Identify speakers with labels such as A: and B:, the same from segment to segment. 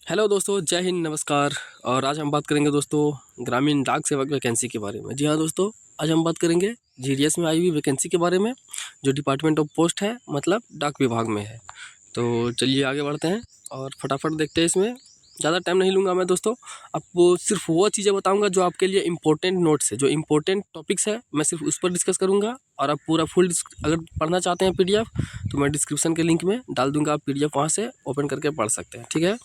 A: Hello दोस्तों, जय हिंद, नमस्कार। और आज हम बात करेंगे दोस्तों ग्रामीण डाक सेवक वैकेंसी के बारे में। जी हाँ दोस्तों, आज हम बात करेंगे जीडीएस में आई हुई वैकेंसी के बारे में, जो डिपार्टमेंट ऑफ पोस्ट है, मतलब डाक विभाग में है। तो चलिए आगे बढ़ते हैं और फटाफट देखते हैं। इसमें ज़्यादा टाइम नहीं लूँगा मैं दोस्तों, आपको सिर्फ वो चीज़ें बताऊँगा जो आपके लिए इंपॉर्टेंट नोट्स है, जो इंपॉर्टेंट टॉपिक्स है, मैं सिर्फ उस पर डिस्कस करूँगा। और आप पूरा फुल अगर पढ़ना चाहते हैं पीडीएफ, तो मैं डिस्क्रिप्शन के लिंक में डाल दूँगा, आप पीडीएफ वहाँ से ओपन करके पढ़ सकते हैं। ठीक है,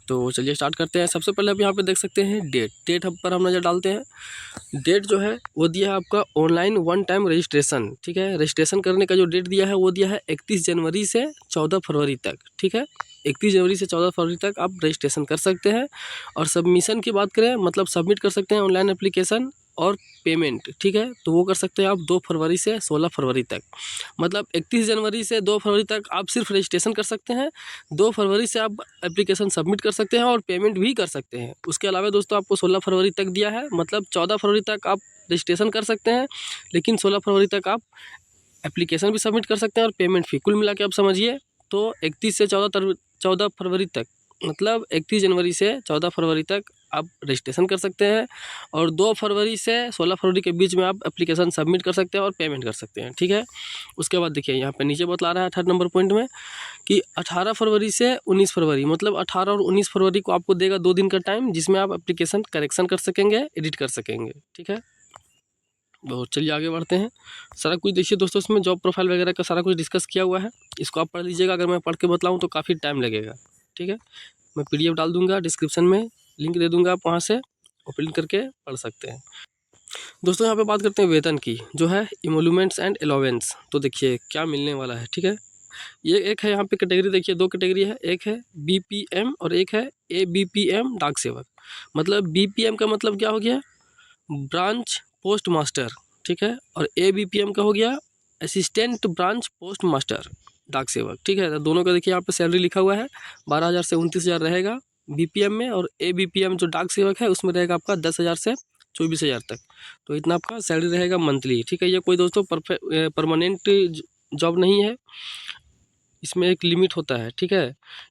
A: तो चलिए स्टार्ट करते हैं। सबसे पहले आप यहाँ पे देख सकते हैं डेट हब पर हम नज़र डालते हैं। डेट जो है वो दिया है आपका ऑनलाइन वन टाइम रजिस्ट्रेशन। ठीक है, रजिस्ट्रेशन करने का जो डेट दिया है वो दिया है 31 जनवरी से 14 फरवरी तक। ठीक है, 31 जनवरी से 14 फरवरी तक आप रजिस्ट्रेशन कर सकते हैं। और सबमिशन की बात करें, मतलब सबमिट कर सकते हैं ऑनलाइन एप्लीकेशन और पेमेंट। ठीक है, तो वो कर सकते हैं आप 2 फरवरी से 16 फरवरी तक। मतलब 31 जनवरी से 2 फरवरी तक आप सिर्फ रजिस्ट्रेशन कर सकते हैं। 2 फरवरी से आप एप्लीकेशन सबमिट कर सकते हैं और पेमेंट भी कर सकते हैं। उसके अलावा दोस्तों आपको 16 फरवरी तक दिया है, मतलब 14 फरवरी तक आप रजिस्ट्रेशन कर सकते हैं, लेकिन 16 फरवरी तक आप एप्लीकेशन भी सबमिट कर सकते हैं और पेमेंट फी। कुल मिला के आप समझिए तो 31 से 14 फरवरी तक, मतलब 31 जनवरी से 14 फरवरी तक आप रजिस्ट्रेशन कर सकते हैं, और 2 फरवरी से 16 फरवरी के बीच में आप एप्लीकेशन सबमिट कर सकते हैं और पेमेंट कर सकते हैं। ठीक है, उसके बाद देखिए यहाँ पे नीचे बतला रहा है 3rd नंबर पॉइंट में कि 18 फरवरी से 19 फरवरी, मतलब 18 और 19 फरवरी को आपको देगा 2 दिन का टाइम, जिसमें आप एप्लीकेशन करेक्शन कर सकेंगे, एडिट कर सकेंगे। ठीक है, तो चलिए आगे बढ़ते हैं। सारा कुछ देखिए दोस्तों, इसमें जॉब प्रोफाइल वगैरह का सारा कुछ डिस्कस किया हुआ है। इसको आप पढ़ लीजिएगा, अगर मैं पढ़ के बतलाऊँ तो काफ़ी टाइम लगेगा। ठीक है, मैं पीडीएफ डाल दूंगा डिस्क्रिप्शन में, लिंक दे दूंगा, आप वहाँ से ओपन करके पढ़ सकते हैं। दोस्तों यहाँ पे बात करते हैं वेतन की, जो है इमोलूमेंट्स एंड अलाउंस। तो देखिए क्या मिलने वाला है। ठीक है, ये एक है यहाँ पे कैटेगरी, देखिए 2 कैटेगरी है, एक है बीपीएम और एक है एबीपीएम डाक सेवक। मतलब बीपीएम का मतलब क्या हो गया, ब्रांच पोस्ट मास्टर। ठीक है, और एबीपीएम का हो गया असिस्टेंट ब्रांच पोस्ट मास्टर डाक सेवक। ठीक है, तो दोनों का देखिए यहाँ पे सैलरी लिखा हुआ है, 12,000 से 29,000 रहेगा बीपीएम में, और एबीपीएम जो डाक सेवक है उसमें रहेगा आपका 10,000 से 24,000 तक। तो इतना आपका सैलरी रहेगा मंथली। ठीक है, ये कोई दोस्तों परमानेंट जॉब नहीं है, इसमें एक लिमिट होता है। ठीक है,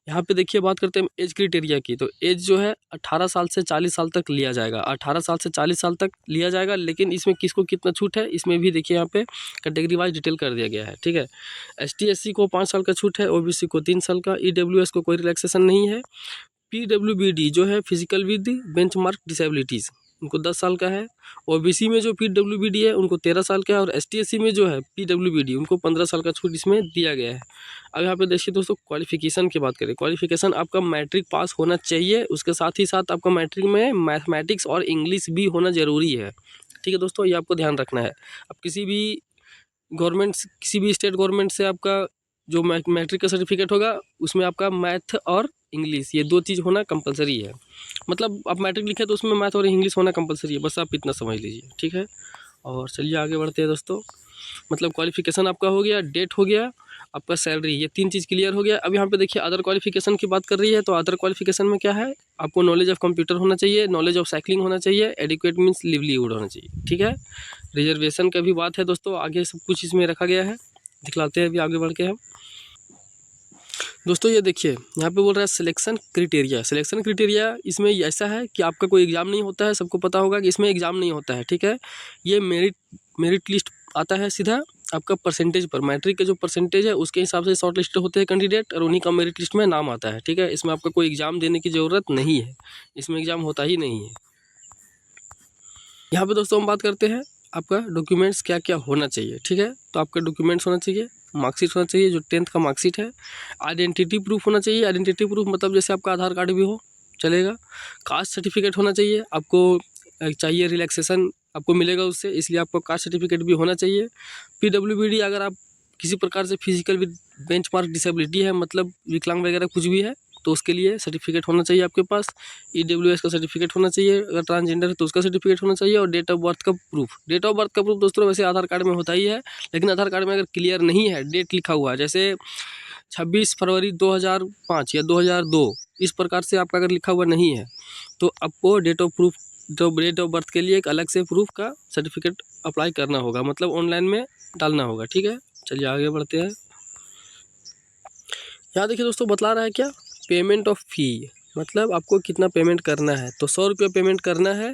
A: यहाँ पे देखिए बात करते हैं एज क्राइटेरिया की। तो एज जो है 18 साल से 40 साल तक लिया जाएगा, 18 साल से 40 साल तक लिया जाएगा, लेकिन इसमें किसको कितना छूट है, इसमें भी देखिए यहाँ पे कैटेगरी वाइज डिटेल कर दिया गया है। ठीक है, एसटी एससी को 5 साल का छूट है, ओबीसी को 3 साल का, ईडब्ल्यूएस को कोई रिलैक्सेशन नहीं है, पीडब्ल्यूबीडी जो है फिजिकल विद बेंचमार्क डिसेबिलिटीज़, उनको 10 साल का है। ओबीसी में जो पीडब्ल्यूबीडी है उनको 13 साल का है, और एसटीएससी में जो है पीडब्ल्यूबीडी उनको 15 साल का छूट इसमें दिया गया है। अब यहाँ पे देखिए दोस्तों क्वालिफिकेशन की बात करें, क्वालिफिकेशन आपका मैट्रिक पास होना चाहिए, उसके साथ ही साथ आपका मैट्रिक में मैथमेटिक्स और इंग्लिश भी होना ज़रूरी है। ठीक है दोस्तों, ये आपको ध्यान रखना है। अब किसी भी किसी भी स्टेट गवर्नमेंट से आपका जो मैट्रिक का सर्टिफिकेट होगा, उसमें आपका मैथ और इंग्लिश ये 2 चीज़ होना कंपलसरी है। मतलब आप मैट्रिक लिखे तो उसमें मैथ और इंग्लिश होना कंपलसरी है, बस आप इतना समझ लीजिए। ठीक है, और चलिए आगे बढ़ते हैं दोस्तों। मतलब क्वालिफिकेशन आपका हो गया, डेट हो गया, आपका सैलरी, ये 3 चीज़ क्लियर हो गया। अब यहाँ पे देखिए अदर क्वालिफिकेशन की बात कर रही है, तो अदर क्वालिफिकेशन में क्या है, आपको नॉलेज ऑफ कंप्यूटर होना चाहिए, नॉलेज ऑफ साइकिलिंग होना चाहिए, एडिक्वेट मीन्स लिवलीहुड होना चाहिए। ठीक है, रिजर्वेशन का भी बात है दोस्तों, आगे सब कुछ इसमें रखा गया है, दिखलाते हैं अभी आगे बढ़ के हम। दोस्तों ये देखिए यहाँ पे बोल रहा है सिलेक्शन क्राइटेरिया। सिलेक्शन क्राइटेरिया इसमें ऐसा है कि आपका कोई एग्ज़ाम नहीं होता है, सबको पता होगा कि इसमें एग्ज़ाम नहीं होता है। ठीक है, ये मेरिट लिस्ट आता है सीधा आपका परसेंटेज पर, मैट्रिक का जो परसेंटेज है उसके हिसाब से शॉर्ट लिस्ट होते हैं कैंडिडेट, और उन्हीं का मेरिट लिस्ट में नाम आता है। ठीक है, इसमें आपका कोई एग्ज़ाम देने की ज़रूरत नहीं है, इसमें एग्ज़ाम होता ही नहीं है। यहाँ पे दोस्तों हम बात करते हैं आपका डॉक्यूमेंट्स क्या क्या होना चाहिए। ठीक है, तो आपका डॉक्यूमेंट्स होना चाहिए, मार्कशीट होना चाहिए जो 10th का मार्कशीट है, आइडेंटिटी प्रूफ होना चाहिए। आइडेंटिटी प्रूफ मतलब जैसे आपका आधार कार्ड भी हो चलेगा, कास्ट सर्टिफिकेट होना चाहिए आपको, चाहिए रिलैक्सेशन आपको मिलेगा उससे, इसलिए आपको कास्ट सर्टिफिकेट भी होना चाहिए। पीडब्ल्यूबीडी अगर आप किसी प्रकार से फिजिकल विद बेंचमार्क डिसेबिलिटी है, मतलब विकलांग वगैरह कुछ भी है, तो उसके लिए सर्टिफिकेट होना चाहिए आपके पास। ईडब्ल्यूएस का सर्टिफिकेट होना चाहिए, अगर ट्रांसजेंडर है तो उसका सर्टिफिकेट होना चाहिए, और डेट ऑफ बर्थ का प्रूफ। डेट ऑफ बर्थ का प्रूफ दोस्तों वैसे आधार कार्ड में होता ही है, लेकिन आधार कार्ड में अगर क्लियर नहीं है, डेट लिखा हुआ है जैसे 26 फरवरी 2005 या 2002, इस प्रकार से आपका अगर लिखा हुआ नहीं है, तो आपको डेट ऑफ बर्थ के लिए एक अलग से प्रूफ का सर्टिफिकेट अप्लाई करना होगा, मतलब ऑनलाइन में डालना होगा। ठीक है, चलिए आगे बढ़ते हैं। यहाँ देखिए दोस्तों बतला रहा है क्या, पेमेंट ऑफ फ़ी। मतलब आपको कितना पेमेंट करना है, तो 100 रुपये पेमेंट करना है,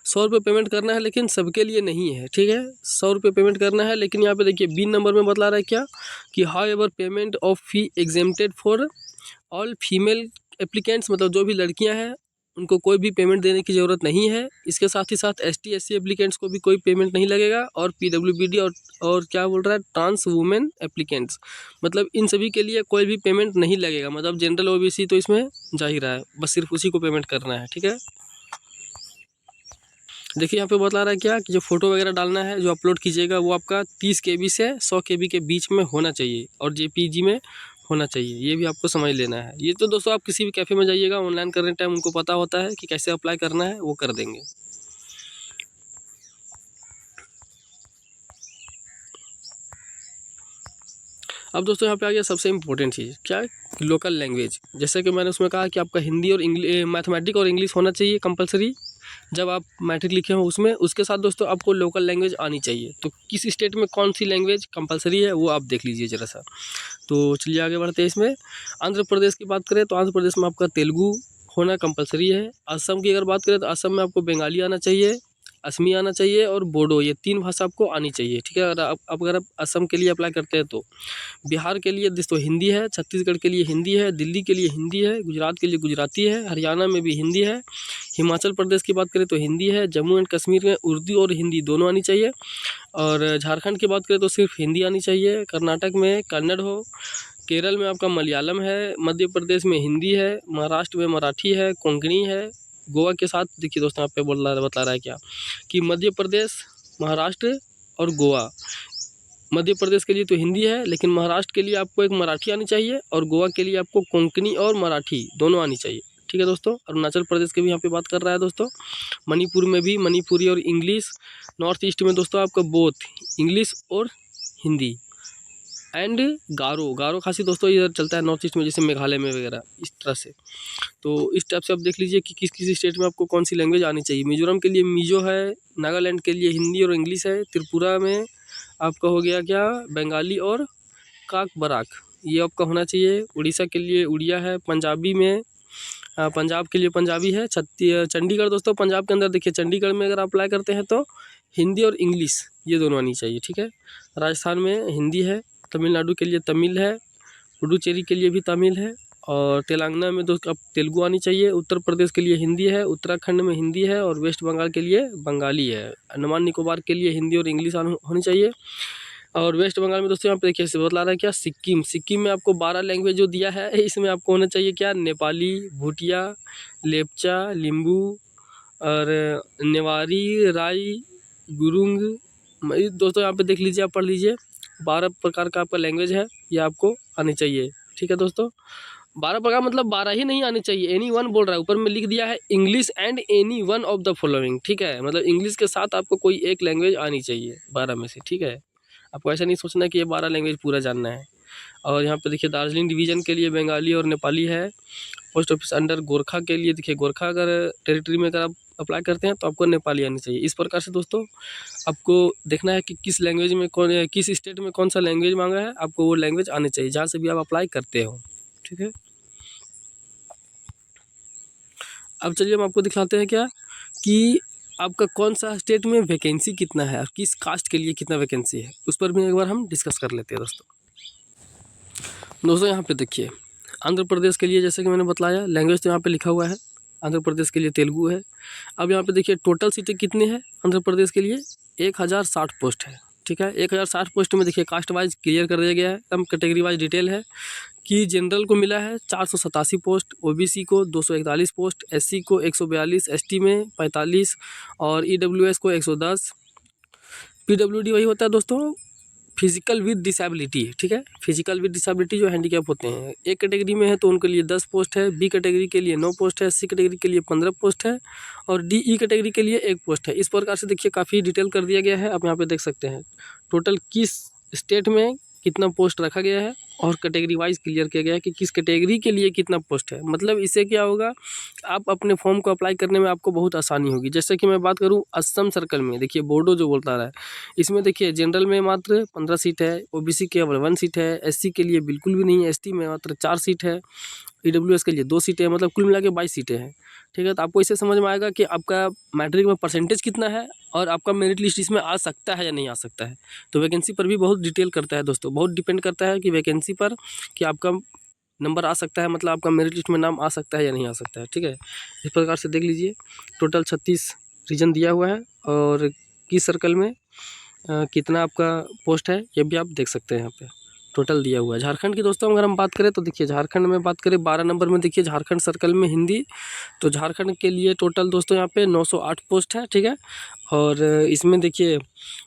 A: 100 रुपये पेमेंट करना है, लेकिन सबके लिए नहीं है, ठीक है। 100 रुपये पेमेंट करना है, लेकिन यहाँ पे देखिए बी नंबर में बतला रहा है क्या कि how ever payment of fee exempted for all female applicants, मतलब जो भी लड़कियां हैं उनको कोई भी पेमेंट देने की ज़रूरत नहीं है। इसके साथ ही साथ ST SC एप्लीकेंट्स को भी कोई पेमेंट नहीं लगेगा, और PWBD और क्या बोल रहा है, ट्रांस वुमेन एप्लीकेंट्स, मतलब इन सभी के लिए कोई भी पेमेंट नहीं लगेगा। मतलब जनरल OBC तो इसमें जा ही रहा है, बस सिर्फ उसी को पेमेंट करना है, ठीक है। देखिए यहाँ पे बतला रहा है क्या कि जो फोटो वगैरह डालना है, जो अपलोड कीजिएगा वो आपका 30 KB से 100 KB के बीच में होना चाहिए, और JPG में होना चाहिए, ये भी आपको समझ लेना है। ये तो दोस्तों आप किसी भी कैफ़े में जाइएगा ऑनलाइन करने टाइम उनको पता होता है कि कैसे अप्लाई करना है, वो कर देंगे। अब दोस्तों यहाँ पे आ गया सबसे इम्पोर्टेंट चीज़, क्या है, लोकल लैंग्वेज। जैसे कि मैंने उसमें कहा कि आपका हिंदी और मैथमेटिक्स और इंग्लिश होना चाहिए कंपलसरी जब आप मैट्रिक लिखे हो उसमें। उसके साथ दोस्तों आपको लोकल लैंग्वेज आनी चाहिए। तो किस स्टेट में कौन सी लैंग्वेज कंपलसरी है वो आप देख लीजिए ज़रा सा। तो चलिए आगे बढ़ते हैं इसमें। आंध्र प्रदेश की बात करें तो आंध्र प्रदेश में आपका तेलुगु होना कंपलसरी है। असम की अगर बात करें तो असम में आपको बंगाली आना चाहिए, असमी आना चाहिए, और बोडो, ये 3 भाषा आपको आनी चाहिए, ठीक है। अगर आप असम के लिए अप्लाई करते हैं तो। बिहार के लिए दोस्तों हिंदी है, छत्तीसगढ़ के लिए हिंदी है, दिल्ली के लिए हिंदी है, गुजरात के लिए गुजराती है, हरियाणा में भी हिंदी है, हिमाचल प्रदेश की बात करें तो हिंदी है, जम्मू एंड कश्मीर में उर्दू और हिंदी दोनों आनी चाहिए, और झारखंड की बात करें तो सिर्फ हिंदी आनी चाहिए, कर्नाटक में कन्नड़ हो, केरल में आपका मलयालम है, मध्य प्रदेश में हिंदी है, महाराष्ट्र में मराठी है, कोंकणी है। गोवा के साथ देखिए दोस्तों यहाँ पे बतला रहा है क्या कि मध्य प्रदेश, महाराष्ट्र और गोवा, मध्य प्रदेश के लिए तो हिंदी है, लेकिन महाराष्ट्र के लिए आपको एक मराठी आनी चाहिए, और गोवा के लिए आपको कोंकणी और मराठी दोनों आनी चाहिए, ठीक है दोस्तों। अरुणाचल प्रदेश के भी यहाँ पे बात कर रहा है दोस्तों। मणिपुर में भी मणिपुरी और इंग्लिश। नॉर्थ ईस्ट में दोस्तों आपका बोथ इंग्लिश और हिंदी। एंड गारो खासी दोस्तों इधर चलता है नॉर्थ ईस्ट में, जैसे मेघालय में वगैरह, इस तरह से। तो इस टाइप से आप देख लीजिए कि किस किस स्टेट में आपको कौन सी लैंग्वेज आनी चाहिए। मिजोरम के लिए मिजो है, नागालैंड के लिए हिंदी और इंग्लिश है, त्रिपुरा में आपका हो गया क्या, बंगाली और काक बराक, ये आपका होना चाहिए। उड़ीसा के लिए उड़िया है, पंजाबी में पंजाब के लिए पंजाबी है। चंडीगढ़ दोस्तों पंजाब के अंदर देखिए, चंडीगढ़ में अगर आप अप्लाई करते हैं तो हिंदी और इंग्लिश ये दोनों आनी चाहिए, ठीक है। राजस्थान में हिंदी है, तमिलनाडु के लिए तमिल है, पुडुचेरी के लिए भी तमिल है, और तेलंगाना में दोस्तों अब तेलुगु आनी चाहिए। उत्तर प्रदेश के लिए हिंदी है, उत्तराखंड में हिंदी है, और वेस्ट बंगाल के लिए बंगाली है। अंडमान निकोबार के लिए हिंदी और इंग्लिश होनी चाहिए। और वेस्ट बंगाल में दोस्तों यहाँ पे देखिए बतला रहा है क्या, सिक्किम में आपको 12 लैंग्वेज जो दिया है, इसमें आपको होना चाहिए क्या, नेपाली, भूटिया, लेपचा, लिम्बू और नेवारी, राई, गुरुंग। दोस्तों यहाँ पे देख लीजिए, आप पढ़ लीजिए, 12 प्रकार का आपका लैंग्वेज है, ये आपको आनी चाहिए, ठीक है दोस्तों। 12 प्रकार मतलब 12 ही नहीं आनी चाहिए, एनी वन बोल रहा है, ऊपर में लिख दिया है English and any one of the following, ठीक है। मतलब इंग्लिश के साथ आपको कोई एक लैंग्वेज आनी चाहिए 12 में से, ठीक है। आपको ऐसा नहीं सोचना कि ये 12 लैंग्वेज पूरा जानना है। और यहाँ पे देखिए दार्जिलिंग डिवीज़न के लिए बंगाली और नेपाली है। पोस्ट ऑफिस अंडर गोरखा के लिए देखिए, गोरखा अगर टेरिटरी में अगर आप अप्लाई करते हैं तो आपको नेपाली आनी चाहिए। इस प्रकार से दोस्तों आपको देखना है कि किस लैंग्वेज में किस स्टेट में कौन सा लैंग्वेज मांगा है, आपको वो लैंग्वेज आनी चाहिए जहाँ से भी आप अप्लाई करते हो, ठीक है। अब चलिए हम आपको दिखाते हैं क्या कि आपका कौन सा स्टेट में वैकेंसी कितना है और किस कास्ट के लिए कितना वैकेंसी है, उस पर भी एक बार हम डिस्कस कर लेते हैं दोस्तों। यहाँ पे देखिए आंध्र प्रदेश के लिए जैसे कि मैंने बताया, लैंग्वेज तो यहाँ पे लिखा हुआ है, आंध्र प्रदेश के लिए तेलुगु है। अब यहाँ पे देखिए टोटल सीटें कितनी है आंध्र प्रदेश के लिए, 1060 पोस्ट है, ठीक है। 1060 पोस्ट में देखिए कास्ट वाइज क्लियर कर दिया गया है, एकदम कैटेगरी वाइज डिटेल है कि जनरल को मिला है 487 पोस्ट, OBC को 241 पोस्ट, SC को 142, ST में 45 और EWS को 110। PWD वही होता है दोस्तों, फिजिकल विद डिसेबिलिटी, ठीक है। फिजिकल विद डिसेबिलिटी जो हैंडीकैप होते हैं, एक कैटेगरी में है तो उनके लिए 10 पोस्ट है, B कैटेगरी के लिए 9 पोस्ट है, C कैटेगरी के लिए 15 पोस्ट है, और DE कैटेगरी के लिए 1 पोस्ट है। इस प्रकार से देखिए काफ़ी डिटेल कर दिया गया है, आप यहाँ पे देख सकते हैं टोटल किस स्टेट में कितना पोस्ट रखा गया है, और कैटेगरी वाइज क्लियर किया गया है कि किस कैटेगरी के लिए कितना पोस्ट है। मतलब इससे क्या होगा, आप अपने फॉर्म को अप्लाई करने में आपको बहुत आसानी होगी। जैसे कि मैं बात करूं असम सर्कल में, देखिए बोडो जो बोलता रहा है, इसमें देखिए जनरल में मात्र 15 सीट है, OBC केवल 1 सीट है, SC के लिए बिल्कुल भी नहीं है, ST में मात्र 4 सीट है, EWS के लिए 2 सीटें हैं, मतलब कुल मिला के 22 सीटें हैं। ठीक है, तो आपको इससे समझ में आएगा कि आपका मैट्रिक में परसेंटेज कितना है और आपका मेरिट लिस्ट इसमें आ सकता है या नहीं आ सकता है। तो वैकेंसी पर भी बहुत डिटेल करता है दोस्तों, बहुत डिपेंड करता है कि वैकेंसी पर कि आपका नंबर आ सकता है, मतलब आपका मेरिट लिस्ट में नाम आ सकता है या नहीं आ सकता है। ठीक है, इस प्रकार से देख लीजिए, टोटल 36 रीजन दिया हुआ है और किस सर्कल में कितना आपका पोस्ट है ये भी आप देख सकते हैं। यहाँ पे टोटल दिया हुआ है। झारखंड की दोस्तों अगर हम बात करें तो देखिए, झारखंड में बात करें 12 नंबर में, देखिए झारखंड सर्कल में हिंदी, तो झारखंड के लिए टोटल दोस्तों यहाँ पे 908 पोस्ट है। ठीक है, और इसमें देखिए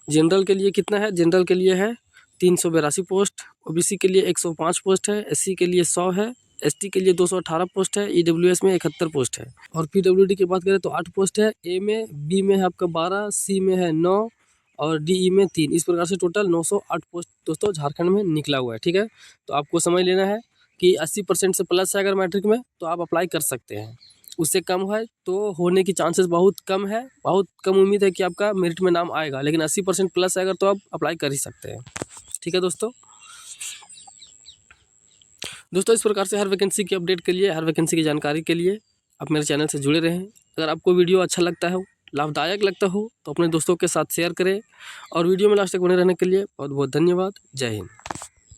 A: जनरल के लिए कितना है, जनरल के लिए है 382 पोस्ट, OBC के लिए 105 पोस्ट है, SC के लिए 100 है, ST के लिए 218 पोस्ट है, EWS में 71 पोस्ट है। और PWD की बात करें तो 8 पोस्ट है, A में, B में है आपका 12, C में है 9 और DE में 3। इस प्रकार से टोटल 908 पोस्ट दोस्तों झारखंड में निकला हुआ है। ठीक है, तो आपको समझ लेना है कि 80% से प्लस है अगर मैट्रिक में तो आप अप्लाई कर सकते हैं। उससे कम है तो होने की चांसेस बहुत कम है, बहुत कम उम्मीद है कि आपका मेरिट में नाम आएगा, लेकिन 80% प्लस है अगर तो आप अप्लाई कर ही सकते हैं। ठीक है दोस्तों, इस प्रकार से हर वैकेंसी की अपडेट के लिए, हर वैकेंसी की जानकारी के लिए आप मेरे चैनल से जुड़े रहें। अगर आपको वीडियो अच्छा लगता हो, लाभदायक लगता हो तो अपने दोस्तों के साथ शेयर करें और वीडियो में लास्ट तक बने रहने के लिए बहुत बहुत धन्यवाद। जय हिंद।